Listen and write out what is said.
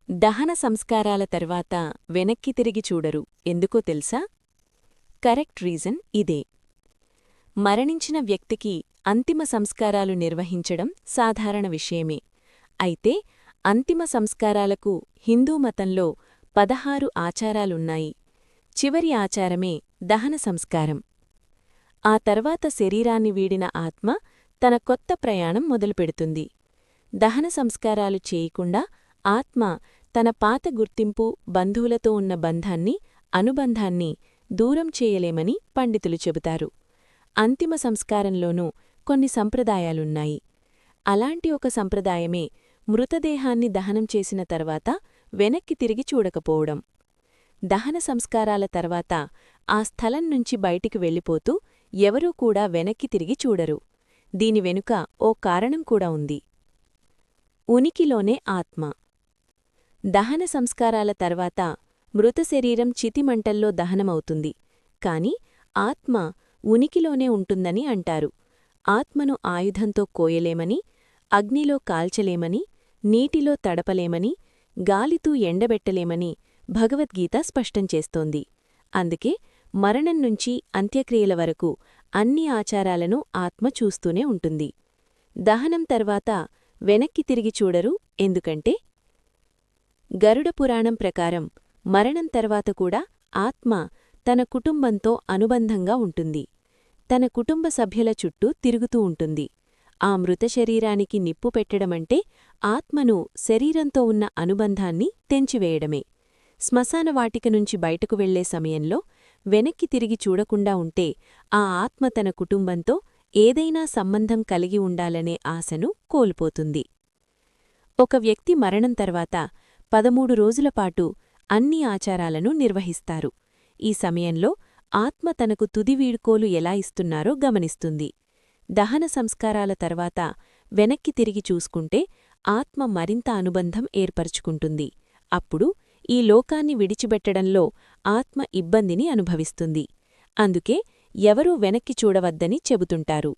దహన సంస్కారాల తర్వాత వెనక్కి తిరిగి చూడరు ఎందుకో తెలుసా? కరెక్ట్ రీజన్ ఇదే. మరణించిన వ్యక్తికి అంతిమ సంస్కారాలు నిర్వహించడం సాధారణ విషయమే. అయితే అంతిమ సంస్కారాలకు హిందూ మతంలో 16 ఆచారాలున్నాయి. చివరి ఆచారమే దహన సంస్కారం. ఆ తర్వాత శరీరాన్ని వీడిన ఆత్మ తన కొత్త ప్రయాణం మొదలుపెడుతుంది. దహన సంస్కారాలు చేయకుండా ఆత్మ తన పాత గుర్తింపు, బంధువులతో ఉన్న బంధాన్ని, అనుబంధాన్ని దూరం చేయలేమని పండితులు చెబుతారు. అంతిమ సంస్కారంలోనూ కొన్ని సంప్రదాయాలున్నాయి. అలాంటి ఒక సంప్రదాయమే మృతదేహాన్ని దహనం చేసిన తర్వాత వెనక్కి తిరిగి చూడకపోవడం. దహన సంస్కారాల తర్వాత ఆ స్థలం నుంచి బయటికి వెళ్ళిపోతూ ఎవరూ కూడా వెనక్కి తిరిగి చూడరు. దీని వెనుక ఓ కారణం కూడా ఉంది. ఉనికిలోనే ఆత్మ. దహన సంస్కారాల తర్వాత మృత శరీరం చితిమంటల్లో దహనమవుతుంది. కాని ఆత్మ ఉనికిలోనే ఉంటుందని అంటారు. ఆత్మను ఆయుధంతో కోయలేమని, అగ్నిలో కాల్చలేమని, నీటిలో తడపలేమని, గాలితూ ఎండబెట్టలేమని భగవద్గీత స్పష్టం చేస్తోంది. అందుకే మరణం నుంచి అంత్యక్రియల వరకు అన్ని ఆచారాలను ఆత్మ చూస్తూనే ఉంటుంది. దహనం తర్వాత వెనక్కి తిరిగి చూడరు ఎందుకంటే గరుడ పురాణం ప్రకారం మరణం తర్వాత కూడా ఆత్మ తన కుటుంబంతో అనుబంధంగా ఉంటుంది. తన కుటుంబ సభ్యుల చుట్టూ తిరుగుతూ ఉంటుంది. ఆ మృత శరీరానికి నిప్పు పెట్టడమంటే ఆత్మను శరీరంతో ఉన్న అనుబంధాన్ని తెంచివేయడమే. శ్మశానవాటిక నుంచి బయటకు వెళ్లే సమయంలో వెనక్కి తిరిగి చూడకుండా ఉంటే ఆ ఆత్మ తన కుటుంబంతో ఏదైనా సంబంధం కలిగి ఉండాలనే ఆశను కోల్పోతుంది. ఒక వ్యక్తి మరణం తర్వాత 13 రోజులపాటు అన్ని ఆచారాలను నిర్వహిస్తారు. ఈ సమయంలో ఆత్మ తనకు తుది వీడ్కోలు ఎలా ఇస్తున్నారో గమనిస్తుంది. దహన సంస్కారాల తర్వాత వెనక్కి తిరిగి చూసుకుంటే ఆత్మ మరింత అనుబంధం ఏర్పరుచుకుంటుంది. అప్పుడు ఈ లోకాన్ని విడిచిపెట్టడంలో ఆత్మ ఇబ్బందిని అనుభవిస్తుంది. అందుకే ఎవరూ వెనక్కి చూడవద్దని చెబుతుంటారు.